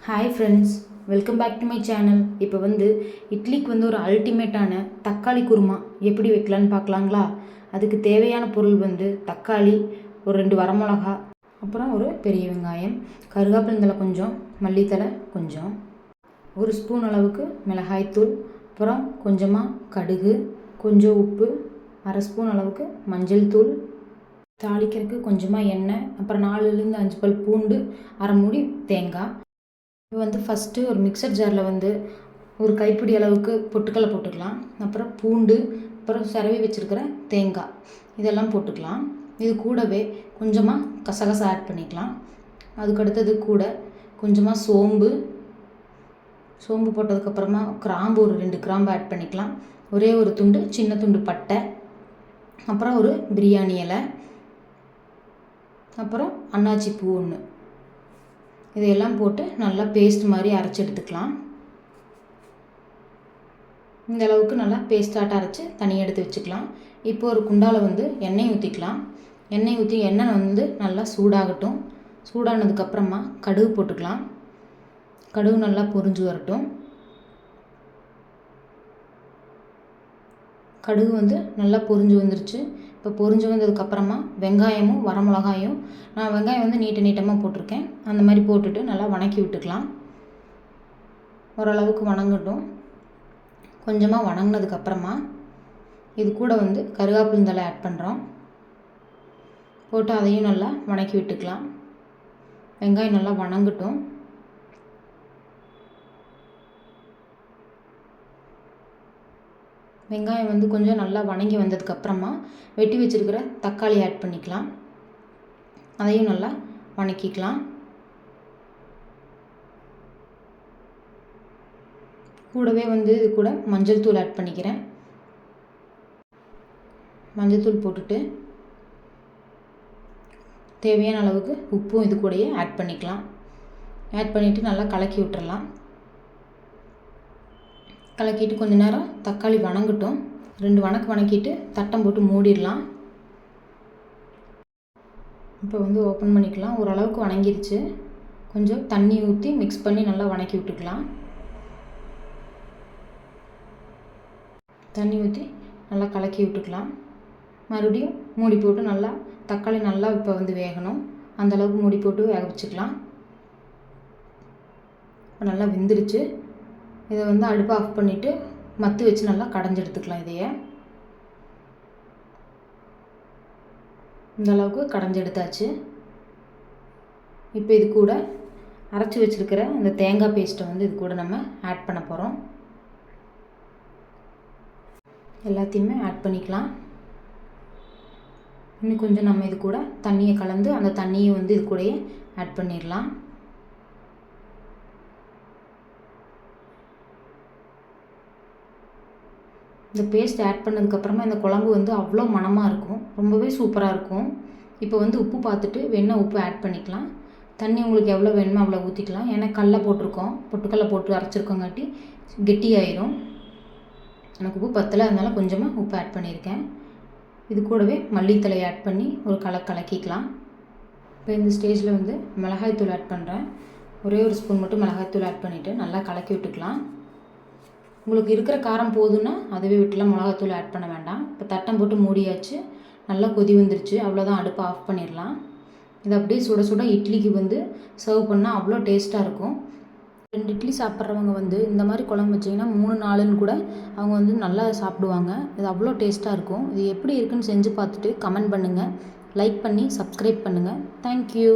Hi friends, welcome back to my channel. இப்போ இட்லிக்கு ஒரு அல்டிமேட்டான தக்காளி குருமா எப்படி வைக்கலான்னு பார்க்கலாங்களா? அதுக்கு தேவையான பொருள் தக்காளி, ஒரு 2 வரமிளகா, அப்புறம் ஒரு பெரிய வெங்காயம், கருவேப்பிலை கொஞ்சம், மல்லித்தலை கொஞ்சம், 1 ஸ்பூன் அளவுக்கு மிளகாய்த்தூள், அப்புறம் கொஞ்சமாக கடுகு, கொஞ்சம் உப்பு, 1/2 ஸ்பூன் அளவுக்கு மஞ்சள் தூள், தாளிக்கிறதுக்கு கொஞ்சமாக எண்ணெய், அப்புறம் 4லேருந்து 5 பல் பூண்டு, 1/2 மூடி தேங்காய். இப்போ ஃபஸ்ட்டு ஒரு மிக்சர் ஜாரில் ஒரு கைப்பிடி அளவுக்கு பொட்டுக்கடலை போட்டுக்கலாம். அப்புறம் பூண்டு, அப்புறம் சிரவி வச்சுருக்கிற தேங்காய் இதெல்லாம் போட்டுக்கலாம். இது கூடவே கொஞ்சமாக கசகசா ஆட் பண்ணிக்கலாம். அதுக்கடுத்தது கூட கொஞ்சமாக சோம்பு போட்டதுக்கப்புறமா கிராம்பு, ஒரு 2 கிராம்பு ஆட் பண்ணிக்கலாம். ஒரே ஒரு துண்டு, சின்ன துண்டு பட்டை, அப்புறம் ஒரு பிரியாணி இலை, அப்புறம் அன்னாச்சி பூ 1, இதையெல்லாம் போட்டு நல்லா பேஸ்ட் மாதிரி அரைச்சி எடுத்துக்கலாம். இந்த அளவுக்கு நல்லா பேஸ்டாட்ட அரைச்சி தனியாக எடுத்து வச்சுக்கலாம். இப்போ ஒரு குண்டாவில் எண்ணெய் ஊற்றிக்கலாம். எண்ணெய் ஊற்றி எண்ணெய் நல்லா சூடாகட்டும். சூடானதுக்கப்புறமா கடுகு போட்டுக்கலாம். கடுகு நல்லா பொரிஞ்சு வரட்டும். கடுகு நல்லா பொரிஞ்சு வந்துருச்சு. இப்போ பொரிஞ்சு வந்ததுக்கப்புறமா வெங்காயமும் வரமிளகாயும், நான் வெங்காயம் நீட்டமாக போட்டிருக்கேன். அந்த மாதிரி போட்டுட்டு நல்லா வணக்கி விட்டுக்கலாம். ஓரளவுக்கு வணங்கட்டும். கொஞ்சமாக வணங்கினதுக்கப்புறமா இது கூட கருவேப்பிலை ஆட் பண்ணுறோம். போட்டு அதையும் நல்லா வணக்கி விட்டுக்கலாம். வெங்காயம் நல்லா வணங்கட்டும். வெங்காயம் கொஞ்சம் நல்லா வணங்கி வந்ததுக்கப்புறமா வெட்டி வச்சுருக்கிற தக்காளி ஆட் பண்ணிக்கலாம். அதையும் நல்லா வணக்கிக்கலாம். கூடவே இது கூட மஞ்சள் தூள் ஆட் பண்ணிக்கிறேன். மஞ்சள் தூள் போட்டுட்டு தேவையான அளவுக்கு உப்பும் இது கூடயே ஆட் பண்ணிக்கலாம். ஆட் பண்ணிவிட்டு நல்லா கலக்கி விட்டுறலாம். கலக்கிட்டு கொஞ்ச நேரம் தக்காளி வணங்கட்டும். 2 வணக்கிட்டு தட்டம் போட்டு மூடிடலாம். இப்போ ஓப்பன் பண்ணிக்கலாம். ஓரளவுக்கு வணங்கிருச்சு. கொஞ்சம் தண்ணி ஊற்றி மிக்ஸ் பண்ணி நல்லா வணக்கி விட்டுக்கலாம். தண்ணி ஊற்றி நல்லா கலக்கி விட்டுக்கலாம். மறுபடியும் மூடி போட்டு நல்லா தக்காளி நல்லா இப்போ வேகணும். அந்தளவுக்கு மூடி போட்டு வேக வச்சுக்கலாம். இப்போ நல்லா வெந்துருச்சு. இதை அடுப்பை ஆஃப் பண்ணிவிட்டு மத்து வச்சு நல்லா கடைஞ்சி எடுத்துக்கலாம். இதையே இந்த அளவுக்கு கடைஞ்சி எடுத்தாச்சு. இப்போ இது கூட அரைச்சி வச்சுருக்கிற இந்த தேங்காய் பேஸ்ட்டை இது கூட நம்ம ஆட் பண்ண போகிறோம். எல்லாத்தையுமே ஆட் பண்ணிக்கலாம். இன்னும் கொஞ்சம் நம்ம இது கூட தண்ணியை கலந்து அந்த தண்ணியை இது கூடயே ஆட் பண்ணிடலாம். இந்த பேஸ்ட் ஆட் பண்ணதுக்கப்புறமா இந்த குழம்பு அவ்வளோ மணமாக இருக்கும். ரொம்பவே சூப்பராக இருக்கும். இப்போ உப்பு பார்த்துட்டு வேணால் உப்பு ஆட் பண்ணிக்கலாம். தண்ணி உங்களுக்கு எவ்வளோ வேணுமோ அவ்வளோ ஊற்றிக்கலாம். ஏன்னா கடல போட்டிருக்கோம், பொட்டுக்கடலை போட்டு அரைச்சிருக்கோங்காட்டி கெட்டியாயிரும். எனக்கு உப்பு பத்தலை, அதனால் கொஞ்சமாக உப்பு ஆட் பண்ணியிருக்கேன். இது கூடவே மல்லித்தலை ஆட் பண்ணி ஒரு கலக்கிக்கலாம். இப்போ இந்த ஸ்டேஜில் மிளகாய்த்தூள் ஆட் பண்ணுறேன். ஒரே ஒரு ஸ்பூன் மட்டும் மிளகாய்த்தூள் ஆட் பண்ணிவிட்டு நல்லா கலக்கி விட்டுக்கலாம். உங்களுக்கு இருக்கிற காரம் போதுன்னா அதுவே விட்டுலாம், மிளகாத்தூள் ஆட் பண்ண வேண்டாம். இப்போ தட்டம் போட்டு மூடியாச்சு. நல்லா கொதி வந்துருச்சு. அவ்வளோதான், அடுப்பை ஆஃப் பண்ணிடலாம். இது அப்படியே சுட சுட இட்லிக்கு சர்வ் பண்ணால் அவ்வளோ டேஸ்ட்டாக இருக்கும். 2 இட்லி சாப்பிட்றவங்க இந்த மாதிரி குழம்பு வச்சிங்கன்னா 3 நாளுன்னு கூட அவங்க நல்லா சாப்பிடுவாங்க. இது அவ்வளோ டேஸ்ட்டாக இருக்கும். இது எப்படி இருக்குன்னு செஞ்சு பார்த்துட்டு கமெண்ட் பண்ணுங்கள். லைக் பண்ணி சப்ஸ்கிரைப் பண்ணுங்கள். தேங்க்யூ.